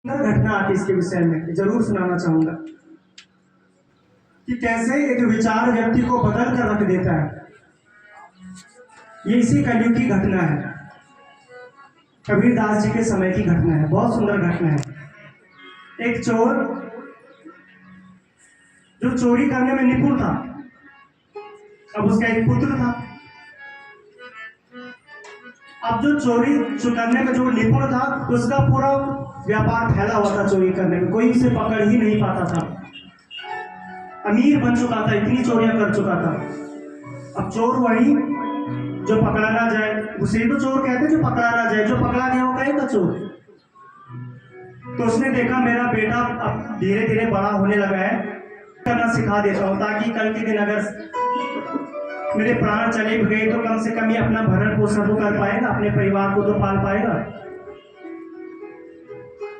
घटना आती इसके विषय में जरूर सुनाना चाहूंगा कि कैसे एक विचार व्यक्ति को बदल कर रख देता है। ये इसी कलयुग की घटना है, कबीरदास जी के समय की घटना है। बहुत सुंदर घटना है। एक चोर जो चोरी करने में निपुण था, अब उसका एक पुत्र था। अब जो चोरी करने में जो निपुण था, उसका पूरा व्यापार फैला हुआ था चोरी करने में, कोई उसे पकड़ ही नहीं पाता था। अमीर बन चुका था, इतनी चोरियां कर चुका था। अब चोर वही जो पकड़ा ना जाए, उसे तो चोर कहते, जो पकड़ा ना जाए, जो पकड़ा गया वो कहेगा चोर। तो उसने देखा मेरा बेटा अब धीरे धीरे बड़ा होने लगा है, करना सिखा देता हूँ, ताकि कल के दिन अगर मेरे प्राण चले भी गए तो कम से कम ये अपना भरण पोषण तो कर पाएगा, अपने परिवार को तो पाल पाएगा।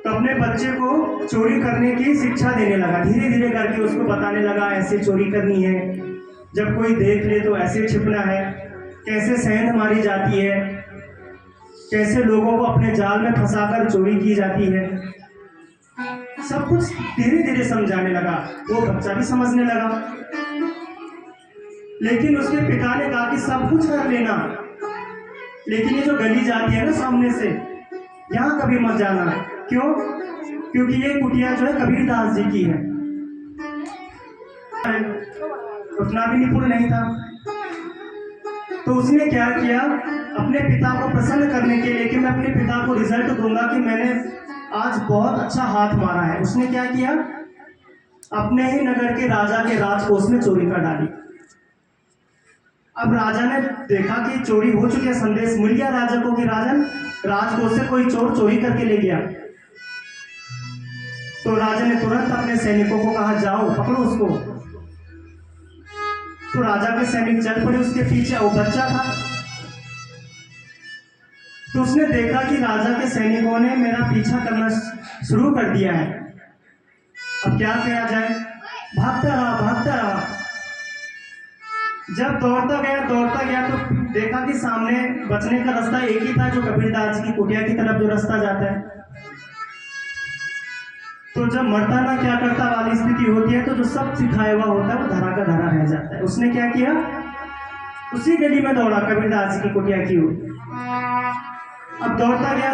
तो अपने बच्चे को चोरी करने की शिक्षा देने लगा, धीरे धीरे करके उसको बताने लगा ऐसे चोरी करनी है, जब कोई देख ले तो ऐसे छिपना है, कैसे सेंध मारी जाती है, कैसे लोगों को अपने जाल में फंसाकर चोरी की जाती है। सब कुछ धीरे धीरे समझाने लगा। वो बच्चा भी समझने लगा। लेकिन उसके पिता ने कहा कि सब कुछ कर लेना, लेकिन ये जो गली जाती है ना सामने से, यहाँ कभी मत जाना। क्यों? क्योंकि ये कुटिया जो है कबीरदास जी की है। उतना भी निपुण नहीं था। तो उसने क्या किया, अपने पिता को प्रसन्न करने के लिए कि मैं अपने पिता को रिजल्ट दूंगा कि मैंने आज बहुत अच्छा हाथ मारा है, उसने क्या किया, अपने ही नगर के राजा के राजकोष में चोरी कर डाली। अब राजा ने देखा कि चोरी हो चुकी है, संदेश मिल गया राजा को कि राजन राजकोष से कोई चोर चोरी करके ले गया। तो राजा ने तुरंत अपने सैनिकों को कहा जाओ पकड़ो उसको। तो राजा के सैनिक चल पड़े उसके पीछे। वो बच्चा था, तो उसने देखा कि राजा के सैनिकों ने मेरा पीछा करना शुरू कर दिया है। अब क्या किया जाए? भागता रहा भागता रहा। जब दौड़ता गया तो देखा कि सामने बचने का रास्ता एक ही था, जो कबीरदास की कुटिया की तरफ जो रास्ता जाता है। तो जब मरता ना क्या करता वाली स्थिति होती है, तो जो सब सिखाया हुआ होता है वो धरा का धरा रह जाता है। उसने क्या किया, उसी गली में दौड़ा कबीरदास की कुटिया की ओर। अब दौड़ता गया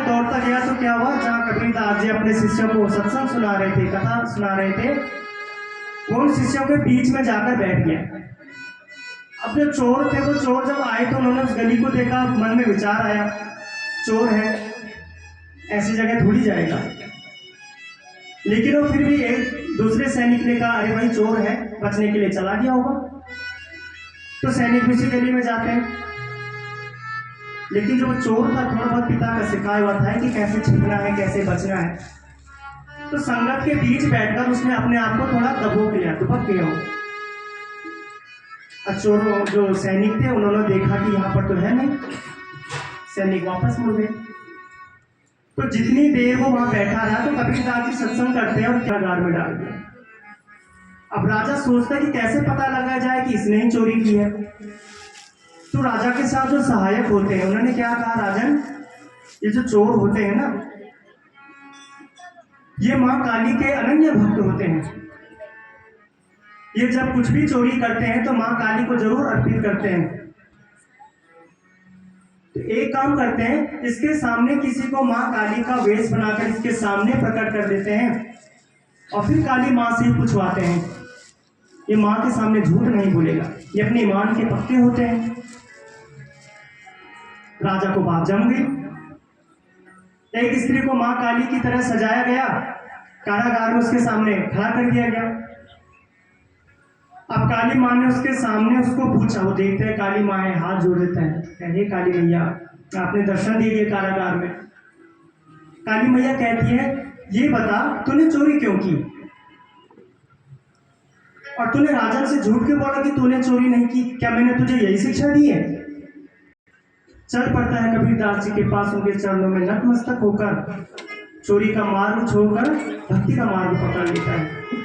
तो क्या हुआ, जहाँ कबीरदास जी अपने शिष्यों को सत्संग सुना रहे थे, कथा सुना रहे थे, वो उन शिष्यों के बीच में जाकर बैठ गया। अब जो चोर थे, वो चोर जब आए तो उन्होंने उस गली को देखा, मन में विचार आया चोर है, ऐसी जगह थोड़ी जाएगा। लेकिन वो फिर भी एक दूसरे सैनिक ने कहा अरे भाई चोर है, बचने के लिए चला गया होगा। तो सैनिक उसी गली में जाते हैं। लेकिन जो चोर था, थोड़ा बहुत पिता का सिखाया हुआ था कि कैसे छिपना है, कैसे बचना है। तो संगत के बीच बैठकर उसने अपने आप को थोड़ा दबोच लिया, दुबक गया हो। चोर जो सैनिक थे उन्होंने देखा कि यहाँ पर तो है नहीं, सैनिक वापस मुड़ गए। तो जितनी देर वो वहां बैठा रहा, तो कबीरदास जी सत्संग करते हैं और कारागार में डाल दिया। अब राजा सोचता है कि कैसे पता लगा जाए कि इसने ही चोरी की है। तो राजा के साथ जो सहायक होते हैं उन्होंने क्या कहा, राजन ये जो चोर होते हैं ना, ये माँ काली के अनन्य भक्त होते हैं। ये जब कुछ भी चोरी करते हैं तो माँ काली को जरूर अर्पित करते हैं। तो एक काम करते हैं, इसके सामने किसी को माँ काली का वेश बनाकर इसके सामने प्रकट कर देते हैं और फिर काली माँ से पूछवाते हैं। ये माँ के सामने झूठ नहीं बोलेगा, ये अपने ईमान के पक्के होते हैं। राजा को बात जम गई। एक स्त्री को माँ काली की तरह सजाया गया, कारागार में उसके सामने खड़ा कर दिया गया। अब काली माँ ने उसके सामने उसको पूछा, वो देखते हैं काली माँ है, हाथ जोड़ देता है, हे काली मैया आपने दर्शन दे दिए कारागार में। काली मैया कहती है ये बता तूने चोरी क्यों की, और तूने राजा से झूठ क्यों बोला कि तूने चोरी नहीं की, क्या मैंने तुझे यही शिक्षा दी है? चल पड़ता है कबीरदास जी के पास, उनके चरणों में नतमस्तक होकर चोरी का मार्ग छोड़कर भक्ति का मार्ग पकड़ लेता है।